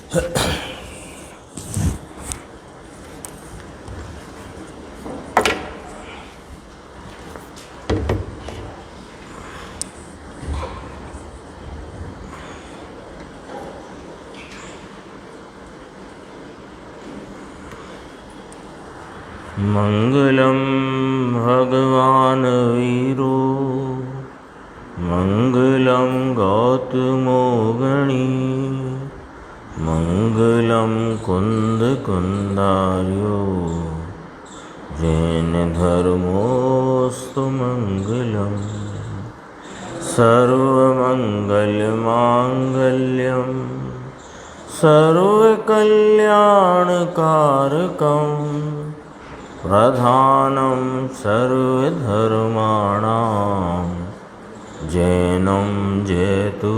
मंगलम भगवान वीरो मंगलम गौतमो गणी मंगलम कुंद कुंदार्यो जैन धर्मोस्तु मंगलम सर्वमंगलमांगल्यम सर्वकल्याणकारकम प्रधानं सर्वधर्माणां जैनं जयतु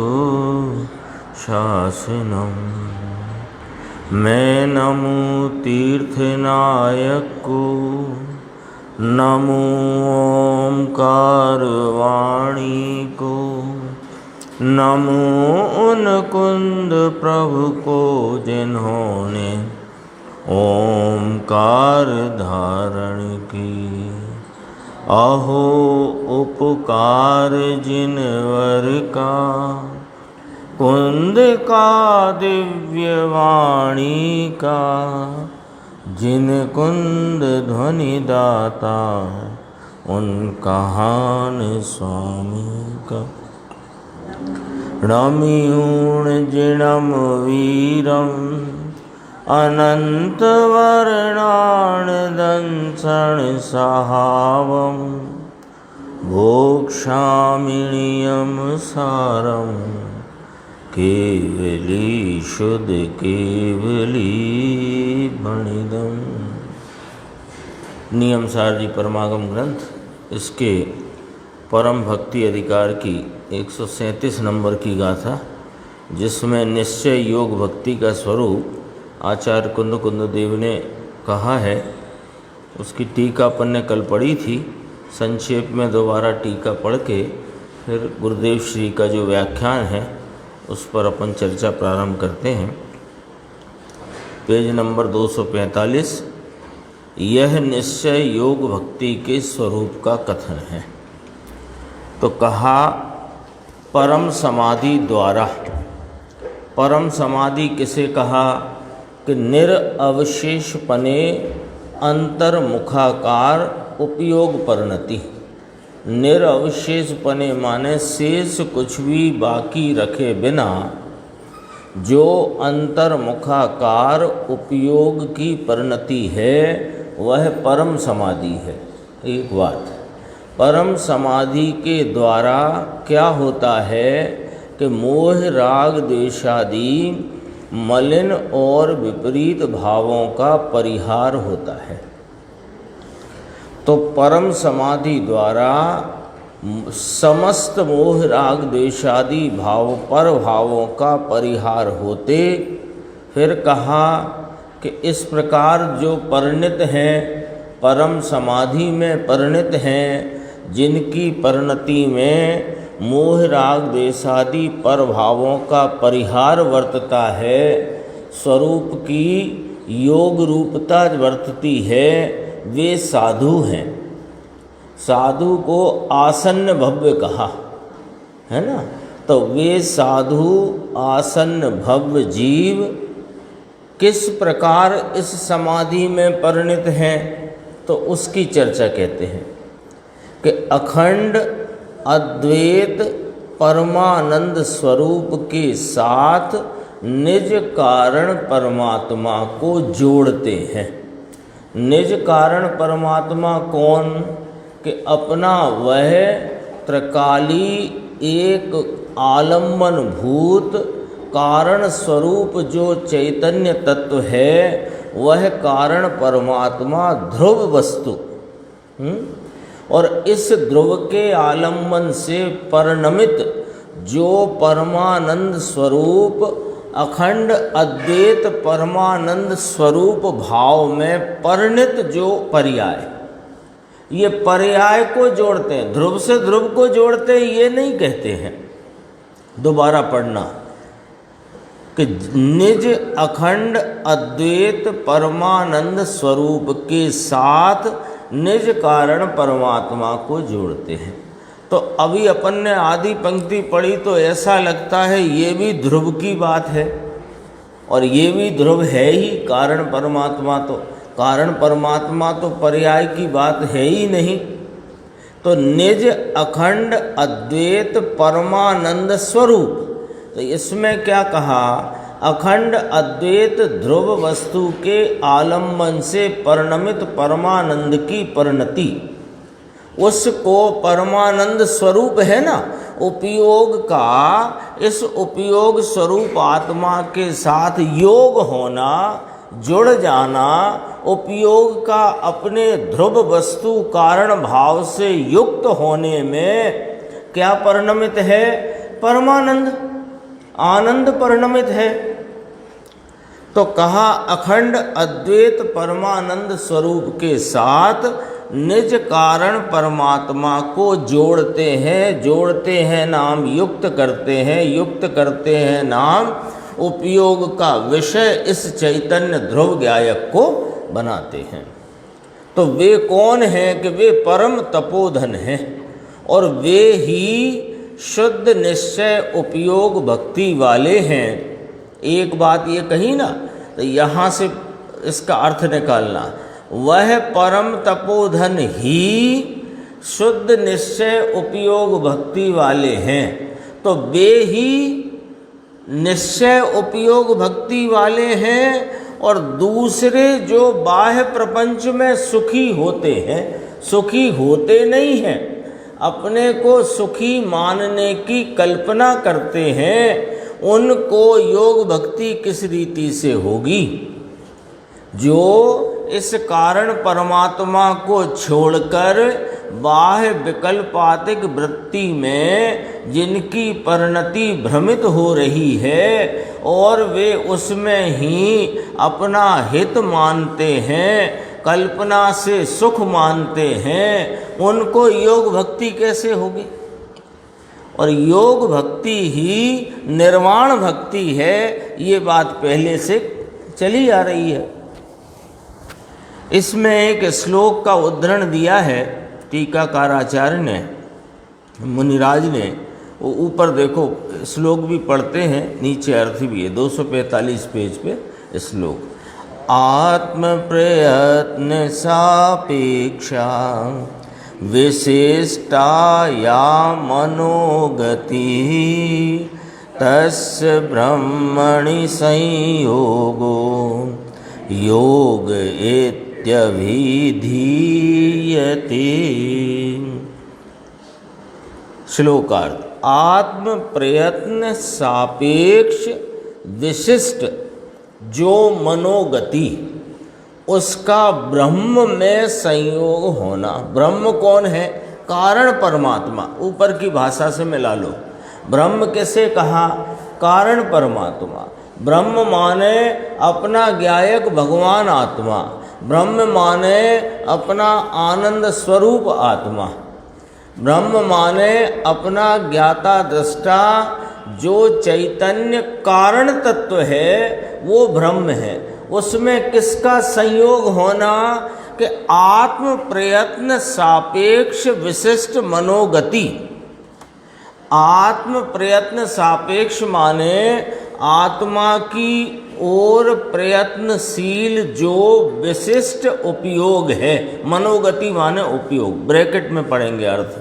शासनम। मैं नमो तीर्थनायक को, नमो ओंकार वाणी को, नमो उन कुंद प्रभु को जिन्होंने ओंकार धारण की। अहो उपकार जिनवर का, कुंद का दिव्य वाणी का, जिन कुंद ध्वनि दाता उन कहान स्वामी का। रम्यूण जिणम वीरम अनंत वर्णानदंसण सहावम भोक्षामिणियम सारम केवली शुद्ध केवली बणिदम। नियम सार जी परमागम ग्रंथ, इसके परम भक्ति अधिकार की 137 नंबर की गाथा, जिसमें निश्चय योग भक्ति का स्वरूप आचार्य कुंद कुंद देव ने कहा है, उसकी टीका अपन ने कल पढ़ी थी। संक्षेप में दोबारा टीका पढ़ के फिर गुरुदेव श्री का जो व्याख्यान है उस पर अपन चर्चा प्रारंभ करते हैं। Page number 245। यह निश्चय योग भक्ति के स्वरूप का कथन है। तो कहा परम समाधि द्वारा। परम समाधि किसे कहा कि निरअवशेषपने अंतर्मुखाकार उपयोग परिणति। निरअवशेषपने माने शेष कुछ भी बाकी रखे बिना जो अंतर्मुखाकार उपयोग की परिणति है वह परम समाधि है। एक बात, परम समाधि के द्वारा क्या होता है कि मोह राग द्वेषादि मलिन और विपरीत भावों का परिहार होता है। तो परम समाधि द्वारा समस्त मोह राग द्वेषादि भावों का परिहार होते, फिर कहा कि इस प्रकार जो परिणत हैं, परम समाधि में परिणत हैं, जिनकी परिणति में मोह राग द्वेषादि पर भावों का परिहार वर्तता है, स्वरूप की योग रूपता वर्तती है, वे साधु हैं। साधु को आसन्न भव्य कहा है ना। तो वे साधु आसन्न भव्य जीव किस प्रकार इस समाधि में परिणत हैं, तो उसकी चर्चा कहते हैं कि अखंड अद्वैत परमानंद स्वरूप के साथ निज कारण परमात्मा को जोड़ते हैं। निज कारण परमात्मा कौन कि अपना वह त्रिकाली एक आलम्बन भूत कारण स्वरूप जो चैतन्य तत्व है, वह कारण परमात्मा ध्रुव वस्तु और इस ध्रुव के आलम्बन से परिणमित जो परमानंद स्वरूप अखंड अद्वैत परमानंद स्वरूप भाव में परिणत जो पर्याय, ये पर्याय को जोड़ते हैं। ध्रुव से ध्रुव को जोड़ते हैं ये नहीं कहते हैं। दोबारा पढ़ना कि निज अखंड अद्वैत परमानंद स्वरूप के साथ निज कारण परमात्मा को जोड़ते हैं। तो अभी अपन ने आधी पंक्ति पढ़ी तो ऐसा लगता है ये भी ध्रुव की बात है और ये भी ध्रुव है ही। कारण परमात्मा तो पर्याय की बात है ही नहीं। तो निज अखंड अद्वैत परमानंद स्वरूप, तो इसमें क्या कहा, अखंड अद्वैत ध्रुव वस्तु के आलम्बन से परिणमित परमानंद की परिणति, उसको परमानंद स्वरूप है ना, उपयोग का इस उपयोग स्वरूप आत्मा के साथ योग होना, जुड़ जाना, उपयोग का अपने ध्रुव वस्तु कारण भाव से युक्त होने में क्या परिणमित है, परमानंद, आनंद परिणमित है। तो कहा अखंड अद्वैत परमानंद स्वरूप के साथ निज कारण परमात्मा को जोड़ते हैं नाम युक्त करते हैं नाम उपयोग का विषय इस चैतन्य ध्रुव ज्ञायक को बनाते हैं। तो वे कौन हैं कि वे परम तपोधन हैं और वे ही शुद्ध निश्चय उपयोग भक्ति वाले हैं। एक बात ये कही ना, तो यहाँ से इसका अर्थ निकालना, वह परम तपोधन ही शुद्ध निश्चय उपयोग भक्ति वाले हैं। तो वे ही निश्चय उपयोग भक्ति वाले हैं और दूसरे जो बाह्य प्रपंच में सुखी होते हैं, सुखी होते नहीं हैं, अपने को सुखी मानने की कल्पना करते हैं, उनको योग भक्ति किस रीति से होगी। जो इस कारण परमात्मा को छोड़कर बाह्य विकल्पातिक वृत्ति में जिनकी परिणति भ्रमित हो रही है और वे उसमें ही अपना हित मानते हैं, कल्पना से सुख मानते हैं, उनको योग भक्ति कैसे होगी। और योग भक्ति ही निर्वाण भक्ति है, ये बात पहले से चली आ रही है। इसमें एक श्लोक का उद्धरण दिया है टीकाकार आचार्य ने, मुनिराज ने। वो ऊपर देखो श्लोक भी पढ़ते हैं, नीचे अर्थ भी है, 245 पेज पे श्लोक। आत्म प्रयत्न सापेक्षा विशिष्टा या मनोगति तस्य ब्रह्मणि संयोगो योग इत्यभिधीयते। श्लोकार्थ, आत्म प्रयत्न सापेक्ष विशिष्ट जो मनोगति, उसका ब्रह्म में संयोग होना। ब्रह्म कौन है, कारण परमात्मा। ऊपर की भाषा से मिला लो, ब्रह्म कैसे कहा, कारण परमात्मा। ब्रह्म माने अपना ज्ञायक भगवान आत्मा, ब्रह्म माने अपना आनंद स्वरूप आत्मा, ब्रह्म माने अपना ज्ञाता दृष्टा जो चैतन्य कारण तत्व है वो ब्रह्म है। उसमें किसका संयोग होना कि आत्म प्रयत्न सापेक्ष विशिष्ट मनोगति। आत्म प्रयत्न सापेक्ष माने आत्मा की ओर प्रयत्नशील जो विशिष्ट उपयोग है। मनोगति माने उपयोग, ब्रैकेट में पढ़ेंगे अर्थ।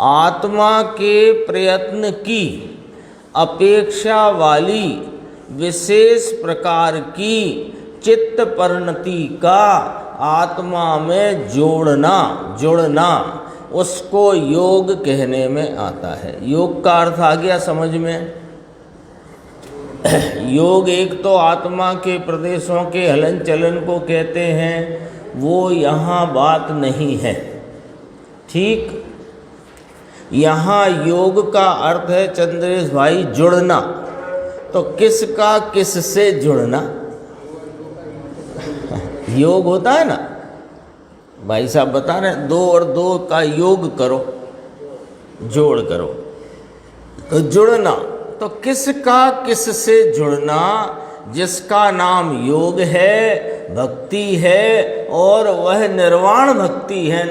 आत्मा के प्रयत्न की अपेक्षा वाली विशेष प्रकार की चित्त परिणति का आत्मा में जुड़ना उसको योग कहने में आता है। योग का अर्थ आ गया समझ में। योग एक तो आत्मा के प्रदेशों के हलन चलन को कहते हैं, वो यहाँ बात नहीं है, ठीक। यहाँ योग का अर्थ है चंद्रेश भाई जुड़ना। तो किसका किससे जुड़ना, योग होता है ना, भाई साहब बता रहे हैं 2 और 2 का योग करो, जोड़ करो। तो जुड़ना तो किसका किससे जुड़ना, जिसका नाम योग है, भक्ति है, और वह निर्वाण भक्ति है,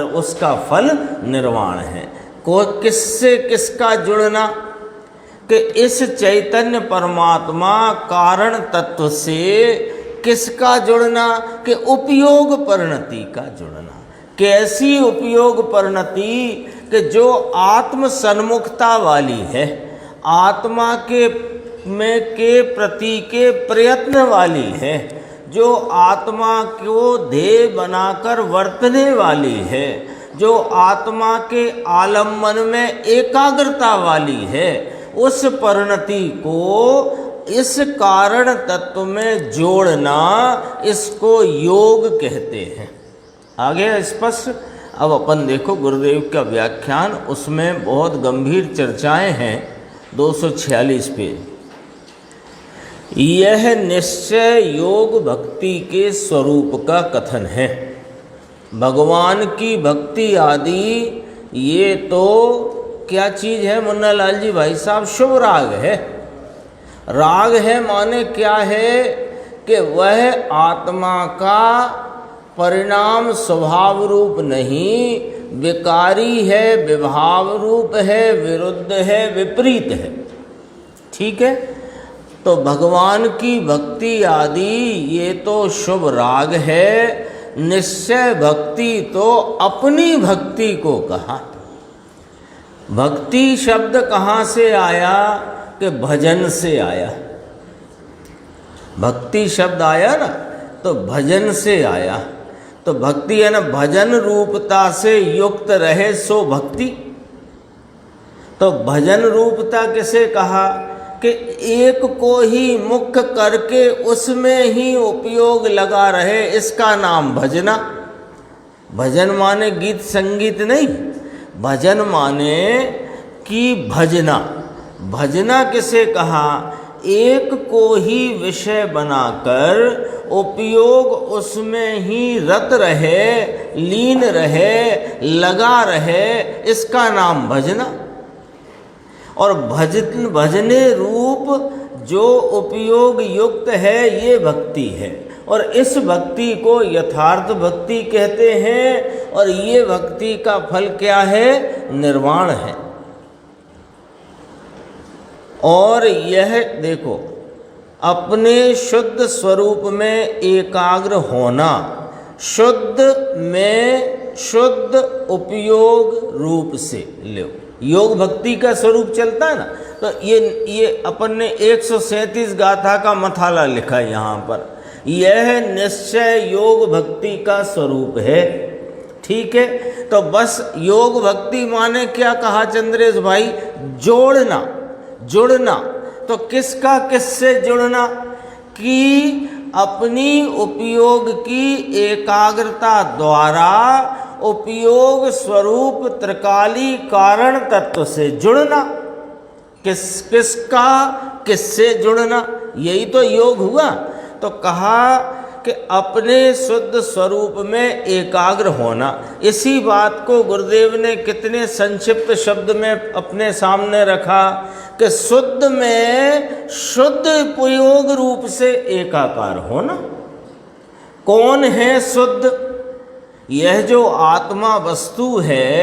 उसका फल निर्वाण है। को किससे किसका जुड़ना, कि इस चैतन्य परमात्मा कारण तत्व से किसका जुड़ना, कि उपयोग परिणति का जुड़ना। कैसी उपयोग परिणति, कि जो आत्म सन्मुखता वाली है, आत्मा के प्रति के प्रयत्न वाली है, जो आत्मा को ध्येय बनाकर वर्तने वाली है, जो आत्मा के आलम्बन में एकाग्रता वाली है, उस परिणति को इस कारण तत्व में जोड़ना, इसको योग कहते हैं। आगे स्पष्ट। अब अपन देखो गुरुदेव का व्याख्यान, उसमें बहुत गंभीर चर्चाएं हैं। 246 पेज। यह निश्चय योग भक्ति के स्वरूप का कथन है। भगवान की भक्ति आदि ये तो क्या चीज़ है मुन्ना लाल जी भाई साहब, शुभ राग है। राग है माने क्या है, कि वह आत्मा का परिणाम स्वभाव रूप नहीं, विकारी है, विभाव रूप है, विरुद्ध है, विपरीत है। ठीक है। तो भगवान की भक्ति आदि ये तो शुभ राग है। निश्चय भक्ति तो अपनी भक्ति को कहा। भक्ति शब्द कहाँ से आया, कि भजन से आया। भक्ति शब्द आया ना, तो भजन से आया। तो भक्ति है ना, भजन रूपता से युक्त रहे सो भक्ति। तो भजन रूपता किसे कहा, कि एक को ही मुख्य करके उसमें ही उपयोग लगा रहे, इसका नाम भजना। भजन माने गीत संगीत नहीं, भजन माने कि भजना। भजना किसे कहा, एक को ही विषय बनाकर उपयोग उसमें ही रत रहे, लीन रहे, लगा रहे, इसका नाम भजना। और भजने रूप जो उपयोग युक्त है, ये भक्ति है। और इस भक्ति को यथार्थ भक्ति कहते हैं। और ये भक्ति का फल क्या है, निर्वाण है। और यह देखो, अपने शुद्ध स्वरूप में एकाग्र होना, शुद्ध में शुद्ध उपयोग रूप से लो। योग भक्ति का स्वरूप चलता है ना। तो ये अपन ने 137 गाथा का मथाला लिखा है यहाँ पर। यह निश्चय योग भक्ति का स्वरूप है। ठीक है। तो बस योग भक्ति माने क्या कहा चंद्रेश भाई, जोड़ना, जुड़ना। तो किसका किससे जुड़ना, कि अपनी उपयोग की एकाग्रता द्वारा उपयोग स्वरूप त्रिकाली कारण तत्व से जुड़ना। किसका किससे जुड़ना, यही तो योग हुआ। तो कहा कि अपने शुद्ध स्वरूप में एकाग्र होना। इसी बात को गुरुदेव ने कितने संक्षिप्त शब्द में अपने सामने रखा, कि शुद्ध में शुद्ध उपयोग रूप से एकाकार होना। कौन है शुद्ध, यह जो आत्मा वस्तु है,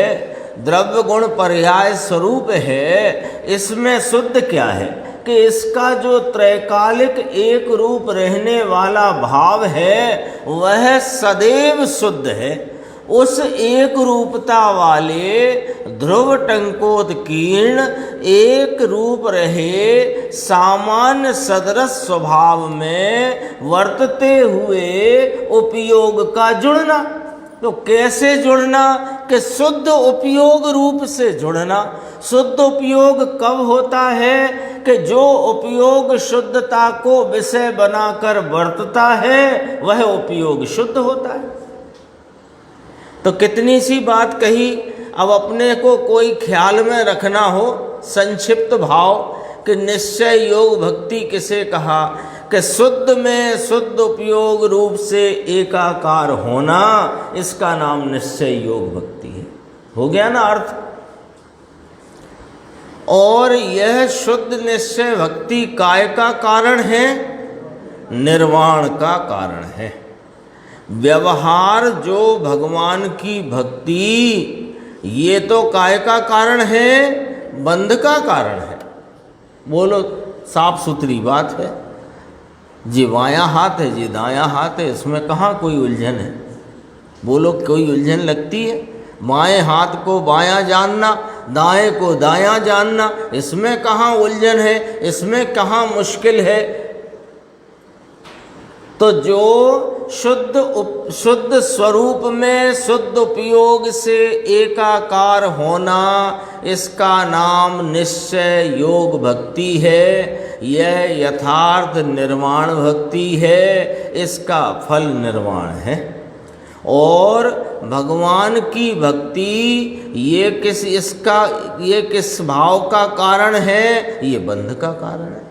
द्रव्य गुण पर्याय स्वरूप है, इसमें शुद्ध क्या है, कि इसका जो त्रैकालिक एक रूप रहने वाला भाव है, वह सदैव शुद्ध है। उस एक रूपता वाले ध्रुव टंकोत्कीर्ण एक रूप रहे सामान्य सदृश स्वभाव में वर्तते हुए उपयोग का जुड़ना। तो कैसे जुड़ना, कि शुद्ध उपयोग रूप से जुड़ना। शुद्ध उपयोग कब होता है, कि जो उपयोग शुद्धता को विषय बनाकर वर्तता है, वह उपयोग शुद्ध होता है। तो कितनी सी बात कही। अब अपने को कोई ख्याल में रखना हो संक्षिप्त भाव, कि निश्चय योग भक्ति किसे कहा, कि शुद्ध में शुद्ध उपयोग रूप से एकाकार होना, इसका नाम निश्चय योग भक्ति है। हो गया ना अर्थ। और यह शुद्ध निश्चय भक्ति काय का कारण है? निर्वाण का कारण है। व्यवहार जो भगवान की भक्ति, ये तो काय का कारण है? बंध का कारण है। बोलो, साफ सुथरी बात है। जी बायां हाथ है, जी दायां हाथ है, इसमें कहाँ कोई उलझन है? बोलो, कोई उलझन लगती है? बाएं हाथ को बायां जानना, दाएं को दायां जानना, इसमें कहाँ उलझन है? इसमें कहाँ मुश्किल है? तो जो शुद्ध स्वरूप में शुद्ध उपयोग से एकाकार होना, इसका नाम निश्चय योग भक्ति है। यह यथार्थ निर्वाण भक्ति है, इसका फल निर्वाण है। और भगवान की भक्ति ये किस भाव का कारण है? ये बंध का कारण है।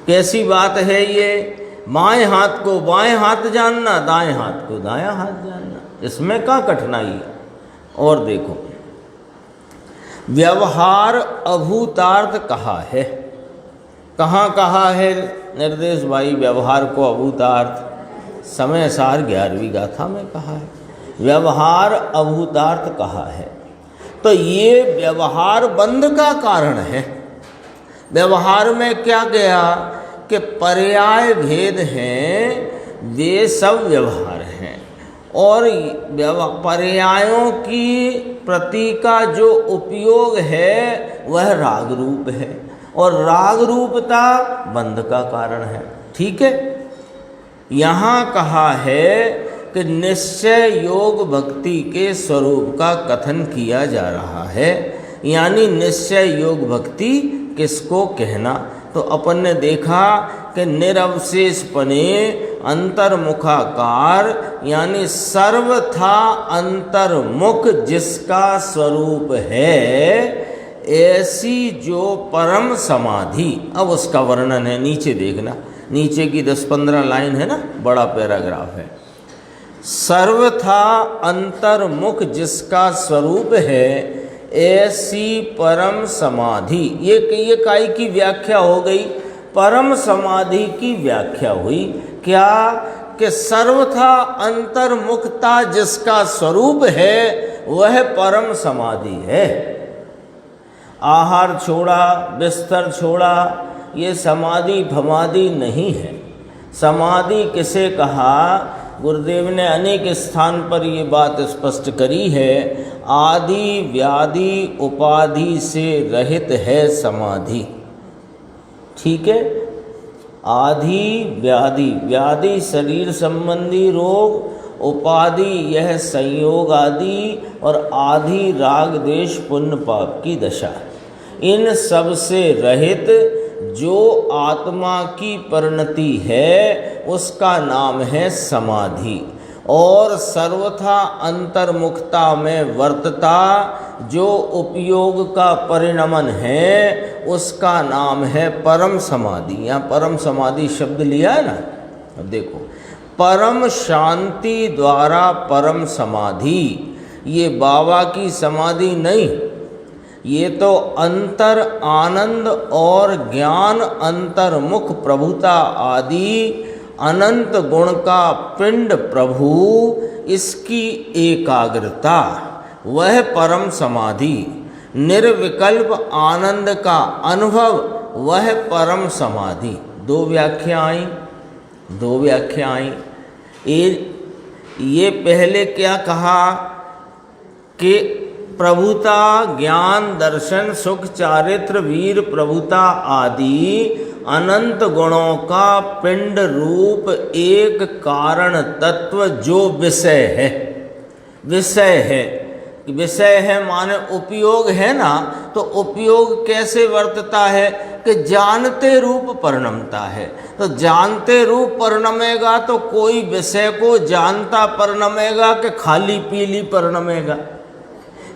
कैसी बात है ये? बाएं हाथ को बाएं हाथ जानना, दाएं हाथ को दायां हाथ जानना, इसमें क्या कठिनाई है? और देखो, व्यवहार अभूतार्थ कहा है। कहाँ कहा है निर्देश भाई व्यवहार को अभूतार्थ? समय सार 11वीं गाथा में कहा है, व्यवहार अभूतार्थ कहा है। तो ये व्यवहार बंध का कारण है। व्यवहार में क्या गया कि पर्याय भेद हैं, वे सब व्यवहार हैं। और पर्यायों की प्रति का जो उपयोग है वह राग रूप है, और राग रूपता बंध का कारण है। ठीक है। यहाँ कहा है कि निश्चय योग भक्ति के स्वरूप का कथन किया जा रहा है। यानी निश्चय योग भक्ति किसको कहना? तो अपन ने देखा कि निरवशेषपने अंतर्मुखाकार, यानी सर्वथा अंतर्मुख जिसका स्वरूप है, ऐसी जो परम समाधि। अब उसका वर्णन है, नीचे देखना, नीचे की 10-15 लाइन है ना, बड़ा पैराग्राफ है। सर्वथा अंतर्मुख जिसका स्वरूप है, ऐसी परम समाधि। ये काय की व्याख्या हो गई? परम समाधि की व्याख्या हुई। क्या? कि सर्वथा अंतर्मुखता जिसका स्वरूप है वह परम समाधि है। आहार छोड़ा, बिस्तर छोड़ा, ये समाधि फमाधि नहीं है। समाधि किसे कहा? गुरुदेव ने अनेक स्थान पर ये बात स्पष्ट करी है। आदि व्याधि उपाधि से रहित है समाधि। ठीक है। आदि व्याधि, व्याधि शरीर संबंधी रोग, उपाधि यह संयोग आदि, और आदि राग देश पुण्य पाप की दशा। इन सब से रहित जो आत्मा की परिणति है उसका नाम है समाधि। और सर्वथा अंतर्मुखता में वर्तता जो उपयोग का परिणमन है उसका नाम है परम समाधि। यहाँ परम समाधि शब्द लिया है ना। अब देखो, परम शांति द्वारा परम समाधि, ये बाबा की समाधि नहीं, ये तो अंतर आनंद और ज्ञान अंतर्मुख प्रभुता आदि अनंत गुण का पिंड प्रभु, इसकी एकाग्रता, वह परम समाधि। निर्विकल्प आनंद का अनुभव, वह परम समाधि। दो व्याख्या आई। ये पहले क्या कहा कि प्रभुता, ज्ञान, दर्शन, सुख, चारित्र, वीर, प्रभुता आदि अनंत गुणों का पिंड रूप एक कारण तत्व जो विषय है। विषय है माने उपयोग है ना। तो उपयोग कैसे वर्तता है कि जानते रूप परिणमता है। तो जानते रूप परिणमेगा तो कोई विषय को जानता परिणमेगा कि खाली पीली परिणमेगा?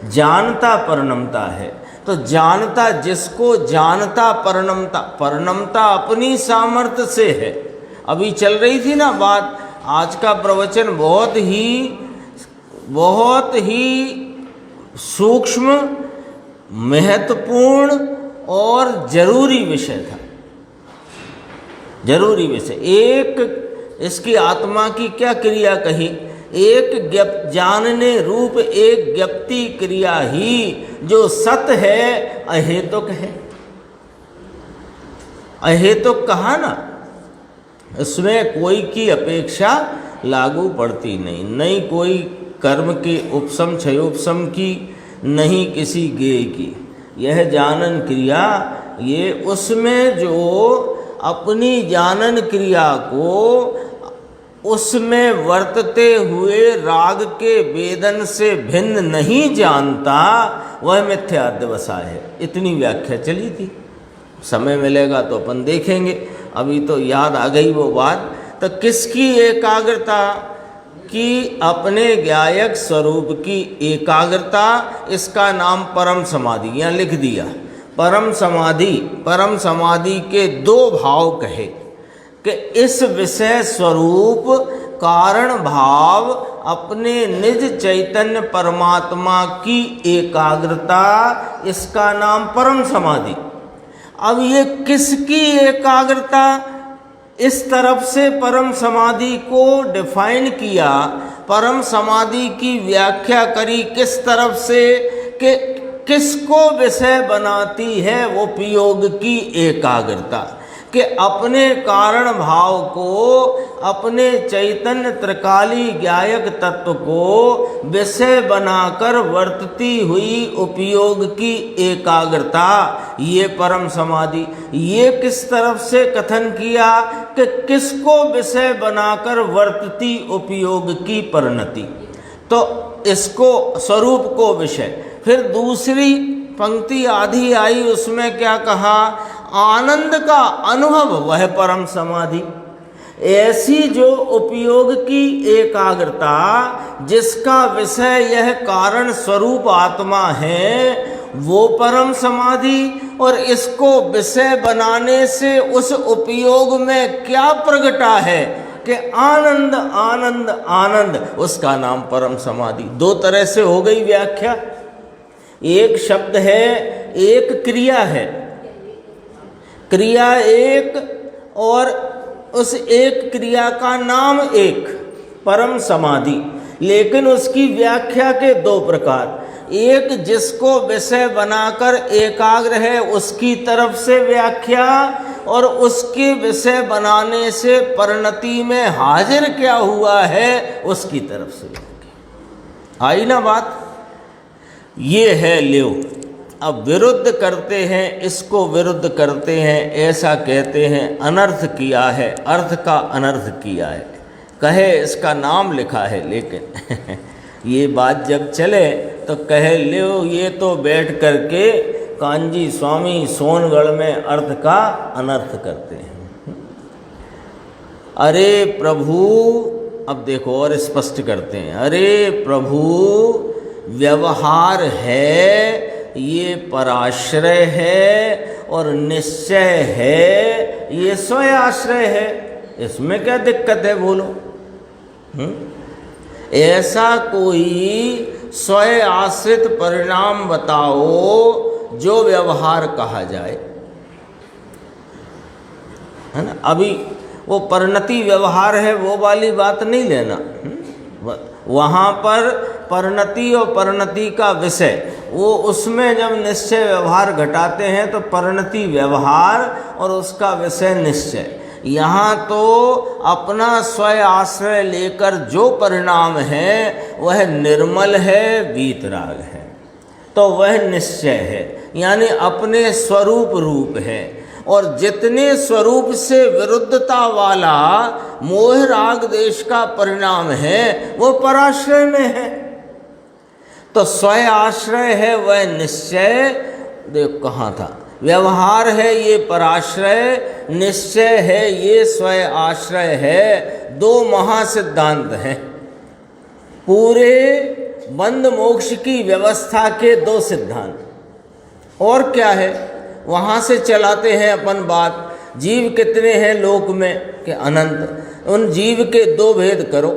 जानता परिणमता है। तो जानता, जिसको जानता परिणमता अपनी सामर्थ्य से है। अभी चल रही थी ना बात। आज का प्रवचन बहुत ही सूक्ष्म महत्वपूर्ण और जरूरी विषय था, जरूरी विषय। एक इसकी आत्मा की क्या क्रिया कही, एक जानने रूप एक ज्ञप्ति क्रिया ही जो सत है अहेतुक है। अहेतुक कहा ना, इसमें कोई की अपेक्षा लागू पड़ती नहीं, नहीं कोई कर्म के उपसम क्षयोपसम की, नहीं किसी गेय की। यह जानन क्रिया, ये उसमें जो अपनी जानन क्रिया को उसमें वर्तते हुए राग के वेदन से भिन्न नहीं जानता, वह मिथ्याध्यवसाय है। इतनी व्याख्या चली थी। समय मिलेगा तो अपन देखेंगे, अभी तो याद आ गई वो बात। तो किसकी एकाग्रता कि अपने ज्ञायक स्वरूप की एकाग्रता, इसका नाम परम समाधि। यहाँ लिख दिया परम समाधि। परम समाधि के दो भाव कहे कि इस विषय स्वरूप कारण भाव अपने निज चैतन्य परमात्मा की एकाग्रता, इसका नाम परम समाधि। अब ये किसकी एकाग्रता, इस तरफ से परम समाधि को डिफाइन किया, परम समाधि की व्याख्या करी किस तरफ से कि किसको विषय बनाती है उपयोग की एकाग्रता, कि अपने कारण भाव को, अपने चैतन्य त्रिकाली ज्ञायक तत्व को विषय बनाकर वर्तती हुई उपयोग की एकाग्रता, ये परम समाधि। ये किस तरफ से कथन किया कि किसको विषय बनाकर वर्तती उपयोग की परिणति, तो इसको स्वरूप को विषय। फिर दूसरी पंक्ति आधी आई, उसमें क्या कहा, आनंद का अनुभव वह परम समाधि। ऐसी जो उपयोग की एकाग्रता, जिसका विषय यह कारण स्वरूप आत्मा है, वो परम समाधि। और इसको विषय बनाने से उस उपयोग में क्या प्रगटा है कि आनंद आनंद आनंद, उसका नाम परम समाधि। दो तरह से हो गई व्याख्या। एक शब्द है, एक क्रिया है, क्रिया एक और उस एक क्रिया का नाम एक, परम समाधि। लेकिन उसकी व्याख्या के दो प्रकार। एक जिसको विषय बनाकर एकाग्र है उसकी तरफ से व्याख्या, और उसके विषय बनाने से परिणति में हाजिर क्या हुआ है उसकी तरफ से व्याख्या। आई ना बात। ये है लियो। अब विरुद्ध करते हैं, इसको विरुद्ध करते हैं, ऐसा कहते हैं अनर्थ किया है, अर्थ का अनर्थ किया है, कहे इसका नाम लिखा है। लेकिन ये बात जब चले तो कहे लियो, ये तो बैठ करके कांजी स्वामी सोनगढ़ में अर्थ का अनर्थ करते हैं। अरे प्रभु, अब देखो और स्पष्ट करते हैं, अरे प्रभु व्यवहार है, ये पराश्रय है और निश्चय है, ये स्वयं आश्रय है, इसमें क्या दिक्कत है बोलो। ऐसा कोई स्वयं आश्रित परिणाम बताओ जो व्यवहार कहा जाए, है ना। अभी वो परिणति व्यवहार है वो वाली बात नहीं लेना। वहाँ पर परिणति और परिणति का विषय, वो उसमें जब निश्चय व्यवहार घटाते हैं तो परिणति व्यवहार और उसका विषय निश्चय। यहाँ तो अपना स्वयं आश्रय लेकर जो परिणाम है वह निर्मल है, वीतराग है, तो वह निश्चय है, यानी अपने स्वरूप रूप है। और जितने स्वरूप से विरुद्धता वाला मोह राग देश का परिणाम है वो पराश्रय में है। तो स्वयं आश्रय है वह निश्चय, देख कहाँ था, व्यवहार है ये पराश्रय, निश्चय है ये स्वयं आश्रय है। दो महासिद्धांत हैं पूरे बंद मोक्ष की व्यवस्था के, दो सिद्धांत। और क्या है, वहाँ से चलाते हैं अपन बात, जीव कितने हैं लोक में कि अनंत। उन जीव के दो भेद करो,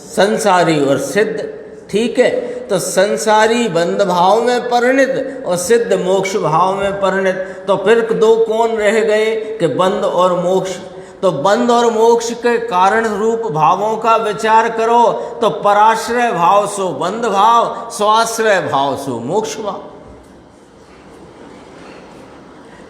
संसारी और सिद्ध। ठीक है, तो संसारी बंध भाव में परिणित और सिद्ध मोक्ष भाव में परिणित। तो फिर दो कौन रह गए कि बंध और मोक्ष। तो बंध और मोक्ष के कारण रूप भावों का विचार करो तो पराश्रय भाव सो बंध भाव, स्वाश्रय भाव सो मोक्ष भाव।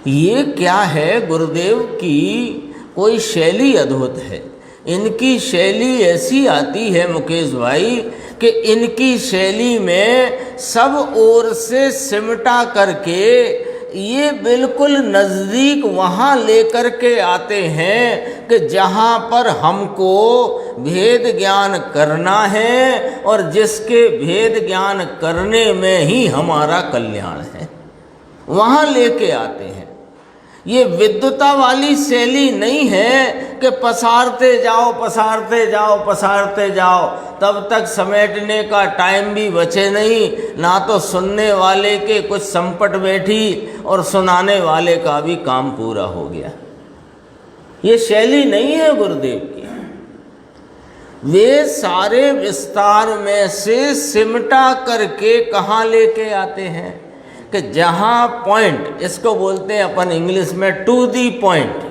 ये क्या है? गुरुदेव की कोई शैली अद्भुत है। इनकी शैली ऐसी आती है मुकेश भाई कि इनकी शैली में सब ओर से सिमटा करके ये बिल्कुल नज़दीक वहाँ लेकर के आते हैं कि जहाँ पर हमको भेद ज्ञान करना है और जिसके भेद ज्ञान करने में ही हमारा कल्याण है, वहाँ लेके आते हैं। ये विद्वता वाली शैली नहीं है कि पसारते जाओ पसारते जाओ पसारते जाओ, तब तक समेटने का टाइम भी बचे नहीं, ना तो सुनने वाले के कुछ संपट बैठी और सुनाने वाले का भी काम पूरा हो गया। ये शैली नहीं है गुरुदेव की। वे सारे विस्तार में से सिमटा करके कहाँ लेके आते हैं कि जहाँ पॉइंट, इसको बोलते हैं अपन इंग्लिश में टू दी पॉइंट,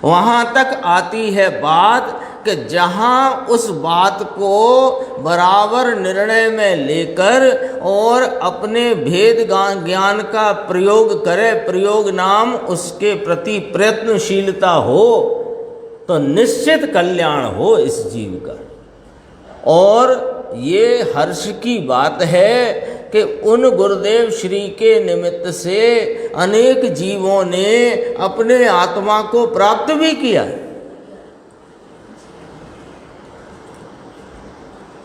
वहाँ तक आती है बात कि जहाँ उस बात को बराबर निर्णय में लेकर और अपने भेद ज्ञान का प्रयोग करे, प्रयोग नाम उसके प्रति प्रयत्नशीलता हो, तो निश्चित कल्याण हो इस जीव का। और ये हर्ष की बात है कि उन गुरुदेव श्री के निमित्त से अनेक जीवों ने अपने आत्मा को प्राप्त भी किया।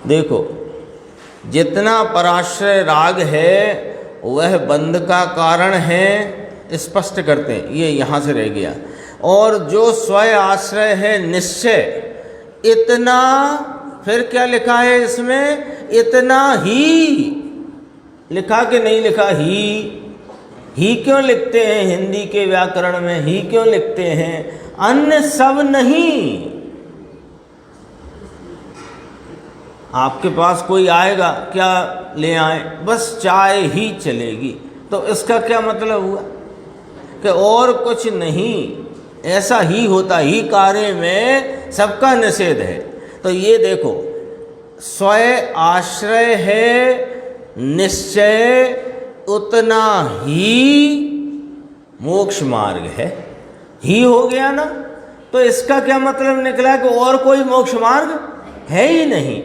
देखो, जितना पराश्रय राग है वह बंध का कारण है, स्पष्ट करते हैं, ये यहाँ से रह गया। और जो स्वय आश्रय है निश्चय, इतना, फिर क्या लिखा है इसमें? इतना ही लिखा कि नहीं लिखा? ही क्यों लिखते हैं? हिंदी के व्याकरण में ही क्यों लिखते हैं? अन्य सब नहीं। आपके पास कोई आएगा, क्या ले आए? बस चाय ही चलेगी, तो इसका क्या मतलब हुआ कि और कुछ नहीं, ऐसा ही होता, ही कार्य में सबका निषेध है। तो ये देखो, स्वय आश्रय है निश्चय, उतना ही मोक्ष मार्ग है। ही हो गया ना, तो इसका क्या मतलब निकला कि और कोई मोक्ष मार्ग है ही नहीं।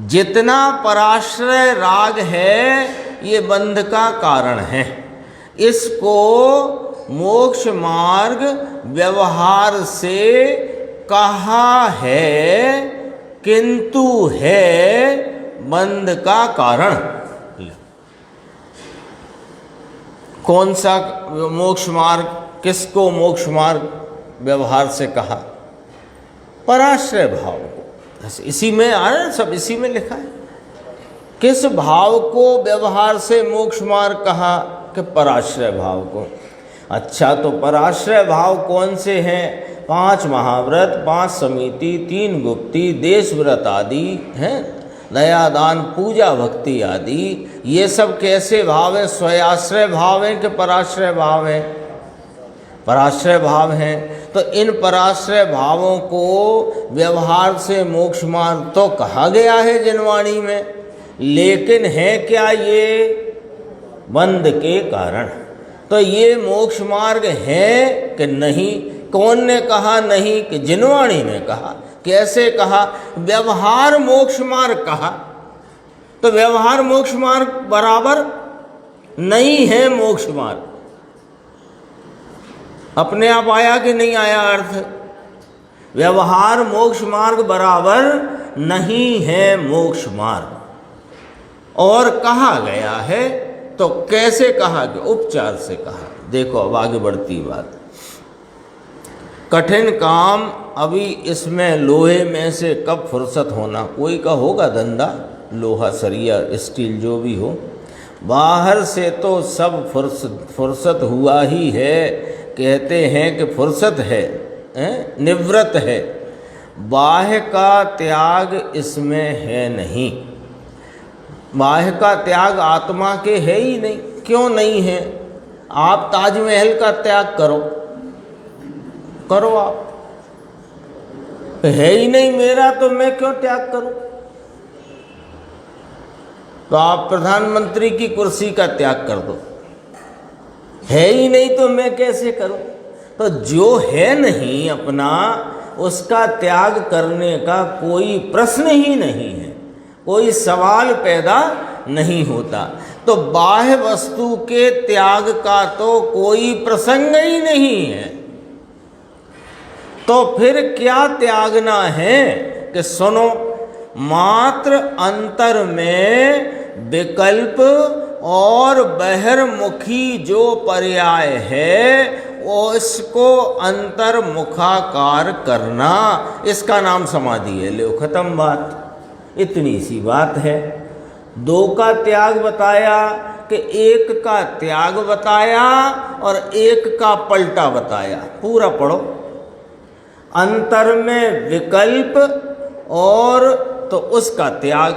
जितना पराश्रय राग है ये बंध का कारण है, इसको मोक्ष मार्ग व्यवहार से कहा है, किंतु है बंध का कारण। कौन सा मोक्ष मार्ग, किसको मोक्ष मार्ग व्यवहार से कहा? पराश्रय भाव को। इसी में आ रहा है, सब इसी में लिखा है। किस भाव को व्यवहार से मोक्ष मार्ग कहा? कि पराश्रय भाव को। अच्छा, तो पराश्रय भाव कौन से हैं? 5 महाव्रत, 5 समिति, 3 गुप्ती, देश व्रत आदि हैं, दया दान पूजा भक्ति आदि। ये सब कैसे भाव हैं? स्वयाश्रय भाव हैं कि पराश्रय भाव हैं? पराश्रय भाव हैं। तो इन पराश्रय भावों को व्यवहार से मोक्ष मार्ग तो कहा गया है जिनवाणी में, लेकिन है क्या ये? बंध के कारण। तो ये मोक्ष मार्ग है कि नहीं? कौन ने कहा नहीं? कि जिनवाणी ने कहा। कैसे कहा? व्यवहार मोक्ष मार्ग कहा। तो व्यवहार मोक्ष मार्ग बराबर नहीं है मोक्ष मार्ग। अपने आप आया कि नहीं आया अर्थ? व्यवहार मोक्ष मार्ग बराबर नहीं है मोक्ष मार्ग। और कहा गया है, तो कैसे कहा गया? उपचार से कहा। देखो अब आगे बढ़ती बात। कठिन काम, अभी इसमें लोहे में से कब फुर्सत होना? कोई का होगा धंधा, लोहा सरिया स्टील जो भी हो, बाहर से तो सब फुर्सत हुआ ही है। कहते हैं कि फुर्सत है, निवृत्त है, बाह्य का त्याग इसमें है नहीं। बाह्य का त्याग आत्मा के है ही नहीं। क्यों नहीं है? आप ताजमहल का त्याग करो, करो आप, है ही नहीं मेरा तो मैं क्यों त्याग करूं? तो आप प्रधानमंत्री की कुर्सी का त्याग कर दो, है ही नहीं तो मैं कैसे करूं? तो जो है नहीं अपना, उसका त्याग करने का कोई प्रश्न ही नहीं है, कोई सवाल पैदा नहीं होता। तो बाह्य वस्तु के त्याग का तो कोई प्रसंग ही नहीं है। तो फिर क्या त्यागना है? कि सुनो, मात्र अंतर में विकल्प और बहिर्मुखी जो पर्याय है उसको अंतर्मुखाकार करना, इसका नाम समाधि है। लो खत्म बात, इतनी सी बात है। दो का त्याग बताया कि एक का त्याग बताया और एक का पलटा बताया। पूरा पढ़ो। अंतर में विकल्प और तो उसका त्याग,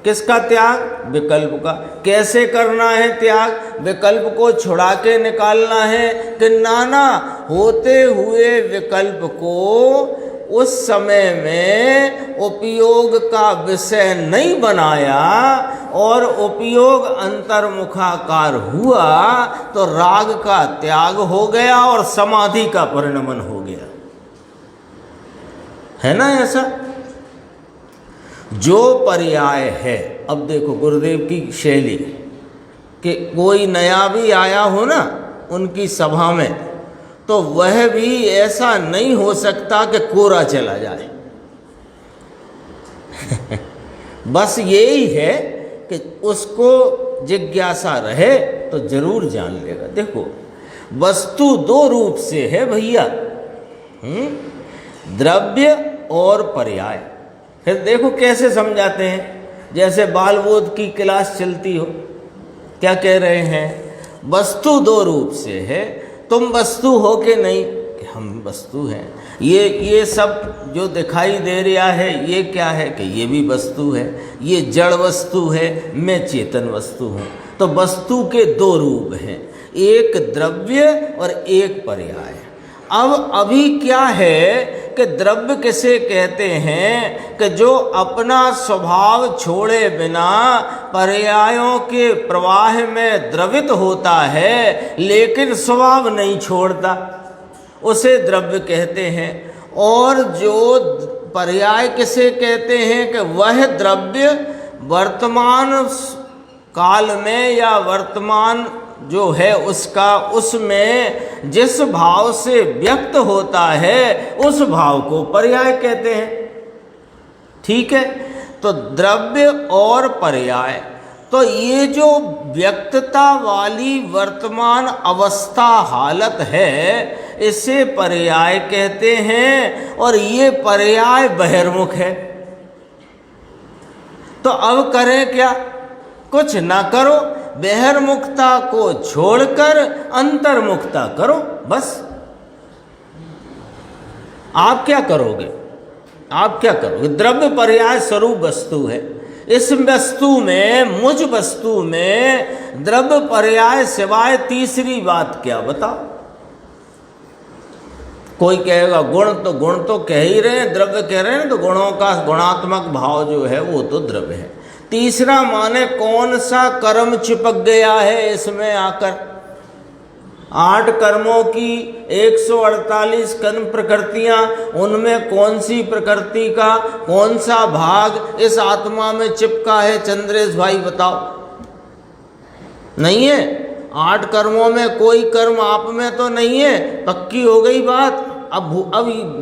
किसका त्याग? विकल्प का। कैसे करना है त्याग? विकल्प को छुड़ा के निकालना है कि नाना होते हुए विकल्प को उस समय में उपयोग का विषय नहीं बनाया और उपयोग अंतर्मुखाकार हुआ तो राग का त्याग हो गया और समाधि का परिणमन हो गया। है ना ऐसा? जो पर्याय है, अब देखो गुरुदेव की शैली कि कोई नया भी आया हो ना उनकी सभा में, तो वह भी ऐसा नहीं हो सकता कि कोरा चला जाए। बस यही है कि उसको जिज्ञासा रहे तो जरूर जान लेगा। देखो वस्तु दो रूप से है भैया, द्रव्य और पर्याय। फिर देखो कैसे समझाते हैं, जैसे बाल बोध की क्लास चलती हो। क्या कह रहे हैं? वस्तु दो रूप से है, तुम वस्तु हो के नहीं कि हम वस्तु हैं। ये सब जो दिखाई दे रहा है ये क्या है? कि ये भी वस्तु है, ये जड़ वस्तु है, मैं चेतन वस्तु हूँ। तो वस्तु के दो रूप हैं, एक द्रव्य और एक पर्याय। अब अभी क्या है कि द्रव्य किसे कहते हैं? कि जो अपना स्वभाव छोड़े बिना पर्यायों के प्रवाह में द्रवित होता है लेकिन स्वभाव नहीं छोड़ता, उसे द्रव्य कहते हैं। और जो पर्याय किसे कहते हैं? कि वह द्रव्य वर्तमान काल में या वर्तमान जो है उसका, उसमें जिस भाव से व्यक्त होता है उस भाव को पर्याय कहते हैं। ठीक है? तो द्रव्य और पर्याय, तो ये जो व्यक्तता वाली वर्तमान अवस्था हालत है इसे पर्याय कहते हैं और ये पर्याय बहिर्मुख है। तो अब करें क्या? कुछ ना करो, बहिर्मुखता को छोड़कर अंतर्मुखता करो, बस। आप क्या करोगे? आप क्या करोगे? द्रव्य पर्याय स्वरूप वस्तु है। इस वस्तु में, मुझ वस्तु में द्रव्य पर्याय सिवाय तीसरी बात क्या? बताओ। कोई कहेगा गुण तो कह ही रहे हैं, द्रव्य कह रहे हैं, तो गुणों का गुणात्मक भाव जो है वो तो द्रव्य है। तीसरा माने कौन सा कर्म चिपक गया है इसमें आकर? 8 कर्मों की 148 कर्म प्रकृतियां, उनमें कौन सी प्रकृति का कौन सा भाग इस आत्मा में चिपका है? चंद्रेश भाई बताओ। नहीं है? 8 कर्मों में कोई कर्म आप में तो नहीं है, पक्की हो गई बात। अब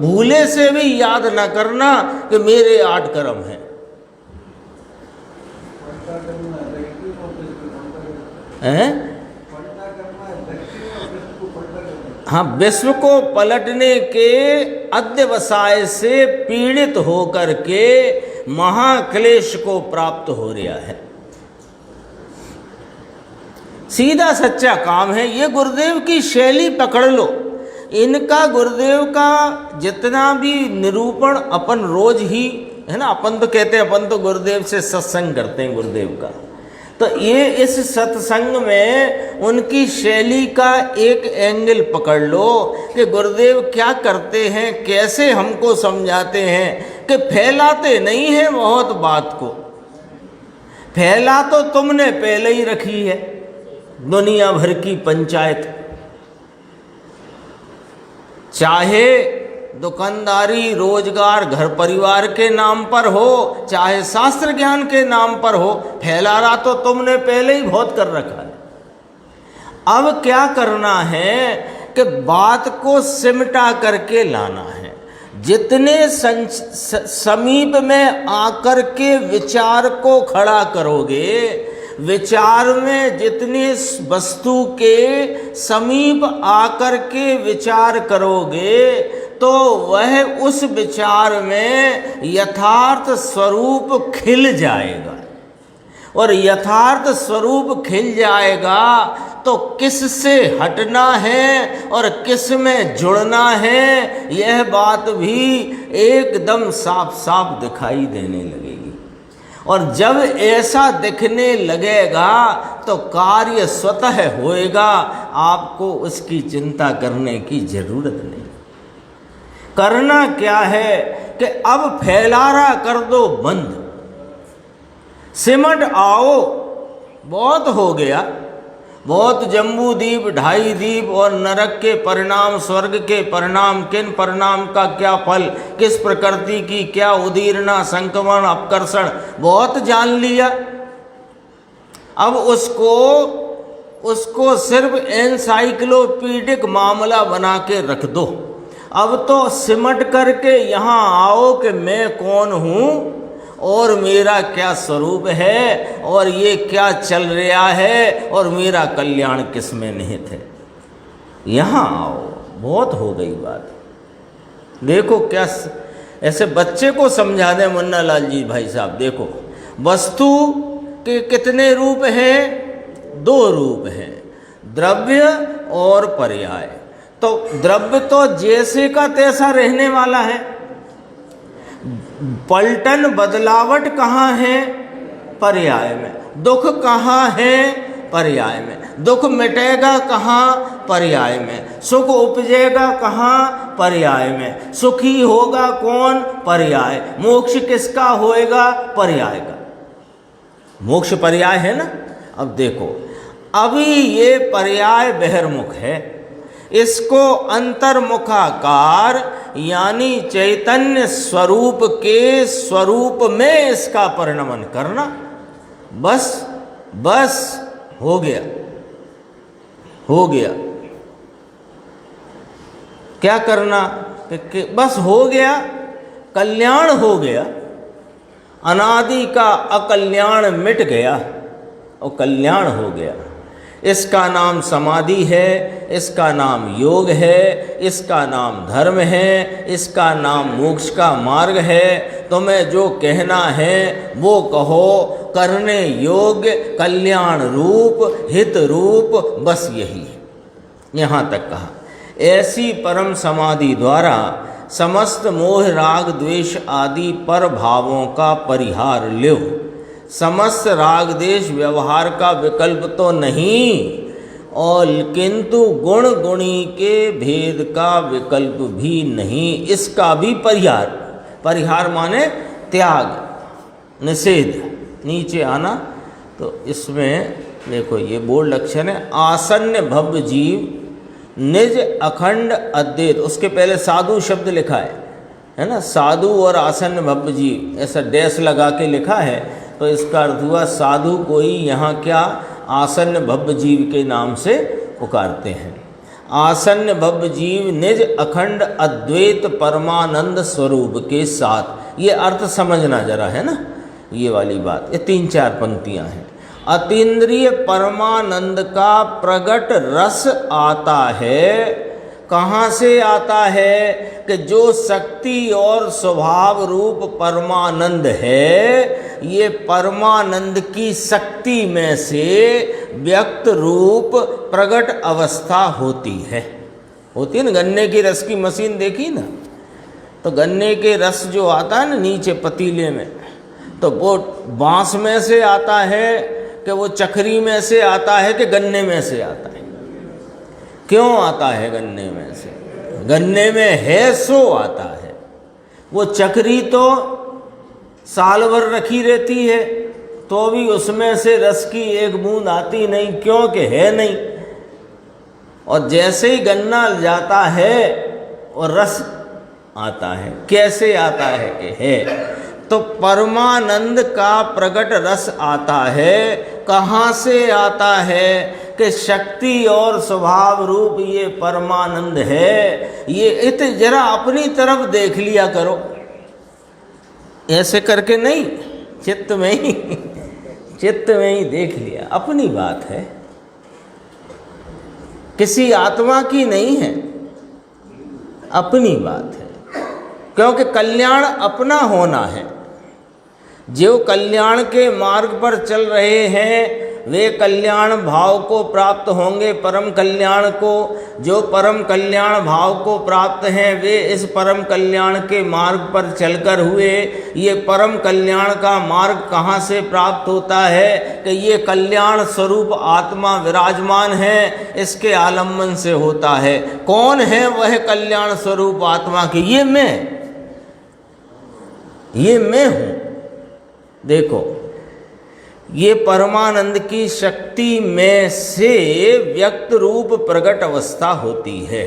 भूले से भी याद न करना कि मेरे 8 कर्म हैं। हाँ, विश्व को पलटने के अध्यवसाय से पीड़ित होकर के महाक्लेश को प्राप्त हो रहा है। सीधा सच्चा काम है। ये गुरुदेव की शैली पकड़ लो इनका गुरुदेव का जितना भी निरूपण अपन रोज ही, है ना, अपन तो कहते हैं अपन तो गुरुदेव से सत्संग करते हैं गुरुदेव का, तो ये इस सत्संग में उनकी शैली का एक एंगल पकड़ लो कि गुरुदेव क्या करते हैं, कैसे हमको समझाते हैं कि फैलाते नहीं हैं बहुत बात को। फैला तो तुमने पहले ही रखी है दुनिया भर की पंचायत, चाहे दुकानदारी, रोजगार, घर परिवार के नाम पर हो, चाहे शास्त्र ज्ञान के नाम पर हो, फैला रहा तो तुमने पहले ही बहुत कर रखा है। अब क्या करना है कि बात को सिमटा करके लाना है। जितने समीप में आकर के विचार को खड़ा करोगे, विचार में जितने वस्तु के समीप आकर के विचार करोगे, तो वह उस विचार में यथार्थ स्वरूप खिल जाएगा। और यथार्थ स्वरूप खिल जाएगा तो किस से हटना है और किस में जुड़ना है, यह बात भी एकदम साफ साफ दिखाई देने लगेगी। और जब ऐसा दिखने लगेगा तो कार्य स्वतः होएगा, आपको उसकी चिंता करने की जरूरत नहीं। करना क्या है कि अब फैलारा कर दो बंद, सिमट आओ, बहुत हो गया, बहुत जम्बू दीप, ढाई दीप और नरक के परिणाम, स्वर्ग के परिणाम, किन परिणाम का क्या फल, किस प्रकृति की क्या उदीरना, संक्रमण, अपकर्षण, बहुत जान लिया। अब उसको सिर्फ एनसाइक्लोपीडिक मामला बना के रख दो। अब तो सिमट करके यहाँ आओ कि मैं कौन हूँ और मेरा क्या स्वरूप है और ये क्या चल रहा है और मेरा कल्याण किस में निहित है। यहाँ आओ, बहुत हो गई बात। देखो क्या ऐसे बच्चे को समझा दें मुन्ना लाल जी भाई साहब, देखो वस्तु के कितने रूप हैं? 2 रूप हैं, द्रव्य और पर्याय। तो द्रव्य तो जैसे का तैसा रहने वाला है, पलटन बदलावट कहाँ है? पर्याय में। दुख कहाँ है? पर्याय में। दुख मिटेगा कहाँ? पर्याय में। सुख उपजेगा कहाँ? पर्याय में। सुखी होगा कौन? पर्याय। मोक्ष किसका होएगा? पर्याय का। मोक्ष पर्याय है ना। अब देखो, अभी ये पर्याय बहिर्मुख है, इसको अंतर्मुखाकार यानी चैतन्य स्वरूप के स्वरूप में इसका परिणमन करना। बस हो गया, हो गया। क्या करना? बस हो गया, कल्याण हो गया, अनादि का अकल्याण मिट गया और कल्याण हो गया। इसका नाम समाधि है, इसका नाम योग है, इसका नाम धर्म है, इसका नाम मोक्ष का मार्ग है। तुम्हें जो कहना है वो कहो, करने योग्य, कल्याण रूप, हित रूप, बस यही है। यहाँ तक कहा। ऐसी परम समाधि द्वारा समस्त मोह, राग, द्वेष आदि पर भावों का परिहार लो। समस्त राग देश व्यवहार का विकल्प तो नहीं, और किंतु गुण गुणी के भेद का विकल्प भी नहीं, इसका भी परिहार। परिहार माने त्याग, निषेध। नीचे आना तो इसमें देखो ये बोर्ड लक्षण है, आसन्न भव्य जीव निज अखंड अद्वैत। उसके पहले साधु शब्द लिखा है ना, साधु और आसन्न भव्य जीव ऐसा डैश लगा के लिखा है, तो इसका अर्थ हुआ साधु को ही यहाँ क्या आसन्न भव्य जीव के नाम से पुकारते हैं। आसन्न भव्य जीव निज अखंड अद्वैत परमानंद स्वरूप के साथ, ये अर्थ समझना जरा, है ना, ये वाली बात। ये 3-4 पंक्तियाँ हैं। अतीन्द्रिय परमानंद का प्रगट रस आता है। कहाँ से आता है? कि जो शक्ति और स्वभाव रूप परमानंद है, ये परमानंद की शक्ति में से व्यक्त रूप प्रगट अवस्था होती है। होती है ना, गन्ने की रस की मशीन देखी ना, तो गन्ने के रस जो आता है ना नीचे पतीले में, तो वो बांस में से आता है कि वो चक्री में से आता है कि गन्ने में से आता है? क्यों आता है गन्ने में से? गन्ने में है सो आता है। वो चक्री तो साल भर रखी रहती है तो भी उसमें से रस की एक बूंद आती नहीं, क्योंकि है नहीं। और जैसे ही गन्ना जाता है और रस आता है। कैसे आता है कि है, तो परमानंद का प्रकट रस आता है। कहाँ से आता है कि शक्ति और स्वभाव रूप ये परमानंद है। ये जरा अपनी तरफ देख लिया करो, ऐसे करके नहीं, चित्त में ही देख लिया, अपनी बात है, किसी आत्मा की नहीं है, अपनी बात है। क्योंकि कल्याण अपना होना है। जो कल्याण के मार्ग पर चल रहे हैं वे कल्याण भाव को प्राप्त होंगे, परम कल्याण को। जो परम कल्याण भाव को प्राप्त हैं वे इस परम कल्याण के मार्ग पर चलकर हुए। ये परम कल्याण का मार्ग कहाँ से प्राप्त होता है कि ये कल्याण स्वरूप आत्मा विराजमान है, इसके आलम्बन से होता है। कौन है वह कल्याण स्वरूप आत्मा की? ये मैं हूँ। देखो, ये परमानंद की शक्ति में से व्यक्त रूप प्रकट अवस्था होती है।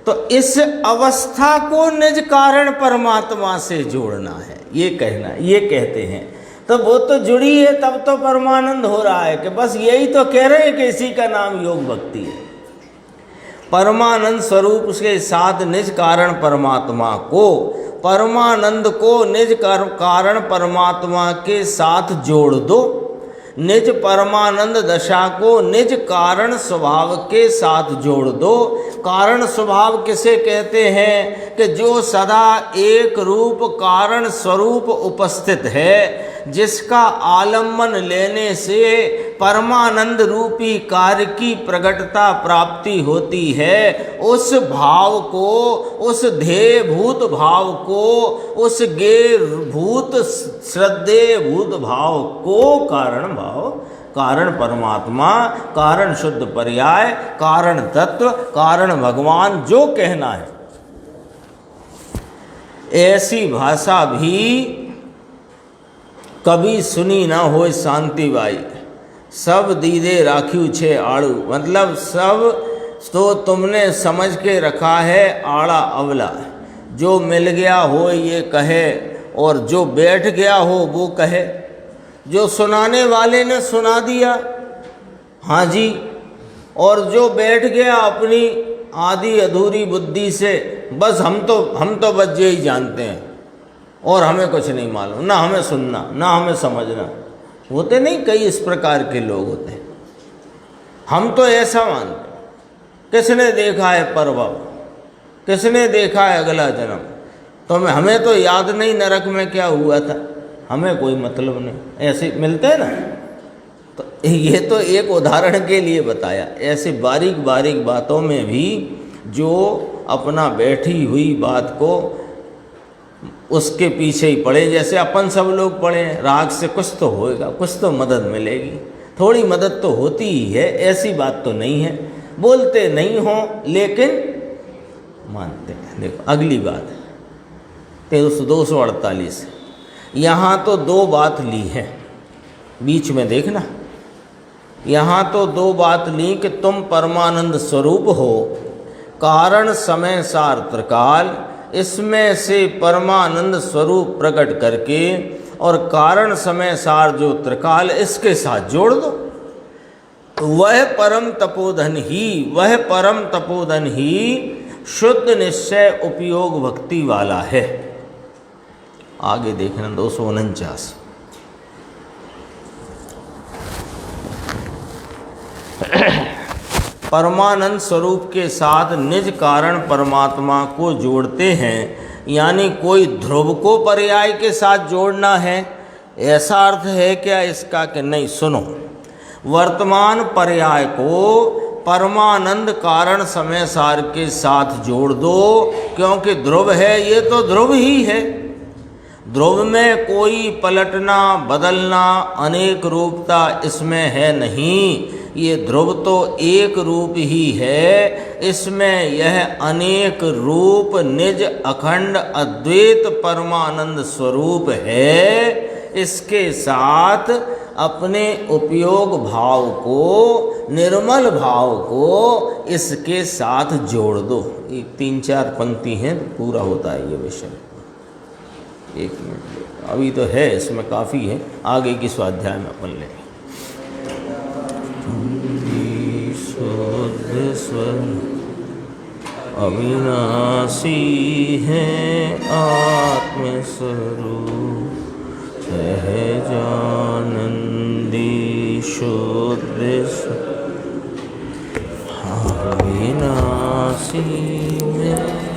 तो इस अवस्था को निज कारण परमात्मा से जोड़ना है, ये कहना, ये कहते हैं। तो वो तो जुड़ी है, तब तो परमानंद हो रहा है कि बस यही तो कह रहे हैं कि इसी का नाम योग भक्ति है। परमानंद स्वरूप उसके साथ निज कारण परमात्मा को, परमानंद को निज कारण परमात्मा के साथ जोड़ दो। निज परमानंद दशा को निज कारण स्वभाव के साथ जोड़ दो। कारण स्वभाव किसे कहते हैं कि जो सदा एक रूप कारण स्वरूप उपस्थित है, जिसका आलम्बन लेने से परमानंद रूपी कार्य की प्रगटता प्राप्ति होती है। उस भाव को, उस ध्येय भूत भाव को, उस गेय भूत श्रद्धेय भूत भाव को कारण भाव, कारण परमात्मा, कारण शुद्ध पर्याय, कारण तत्व, कारण भगवान जो कहना है, ऐसी भाषा भी कभी सुनी ना हो शांति बाई। सब दीदे राख्यू छे आड़ू, मतलब सब तो तुमने समझ के रखा है आड़ा अवला। जो मिल गया हो ये कहे, और जो बैठ गया हो वो कहे। जो सुनाने वाले ने सुना दिया, हाँ जी, और जो बैठ गया अपनी आधी अधूरी बुद्धि से, बस हम तो बस ये ही जानते हैं और हमें कुछ नहीं मालूम, ना हमें सुनना ना हमें समझना। होते नहीं कई इस प्रकार के लोग होते हैं। हम तो ऐसा मानते, किसने देखा है परभव, किसने देखा है अगला जन्म, तो हमें तो याद नहीं नरक में क्या हुआ था, हमें कोई मतलब नहीं। ऐसे मिलते हैं ना। तो ये तो एक उदाहरण के लिए बताया। ऐसे बारीक बारीक बातों में भी जो अपना बैठी हुई बात को उसके पीछे ही पड़े, जैसे अपन सब लोग पड़े, राग से कुछ तो होएगा, कुछ तो मदद मिलेगी, थोड़ी मदद तो होती ही है, ऐसी बात तो नहीं है। बोलते नहीं हो लेकिन मानते हैं। देखो अगली बात 248, यहाँ तो दो बात ली है, बीच में देखना, यहाँ तो दो बात ली कि तुम परमानंद स्वरूप हो, कारण समय सार त्रिकाल, इसमें से परमानंद स्वरूप प्रकट करके और कारण समय सार जो त्रिकाल इसके साथ जोड़ दो। वह परम तपोधन ही शुद्ध निश्चय उपयोग भक्ति वाला है। आगे देखना 249। परमानंद स्वरूप के साथ निज कारण परमात्मा को जोड़ते हैं, यानी कोई ध्रुव को पर्याय के साथ जोड़ना है, ऐसा अर्थ है क्या इसका कि नहीं? सुनो, वर्तमान पर्याय को परमानंद कारण समय सार के साथ जोड़ दो, क्योंकि ध्रुव है ये तो ध्रुव ही है। ध्रुव में कोई पलटना बदलना अनेक रूपता इसमें है नहीं, ये ध्रुव तो एक रूप ही है। इसमें यह अनेक रूप निज अखंड अद्वैत परमानंद स्वरूप है। इसके साथ अपने उपयोग भाव को, निर्मल भाव को इसके साथ जोड़ दो। ये 3-4 पंक्ति हैं, पूरा होता है ये विषय। 1 मिनट अभी तो है, इसमें काफ़ी है, आगे की स्वाध्याय में अपन लेंगे। अविनाशी है आत्मस्वरूप, सहजानंदी शुद्ध अविनाशी में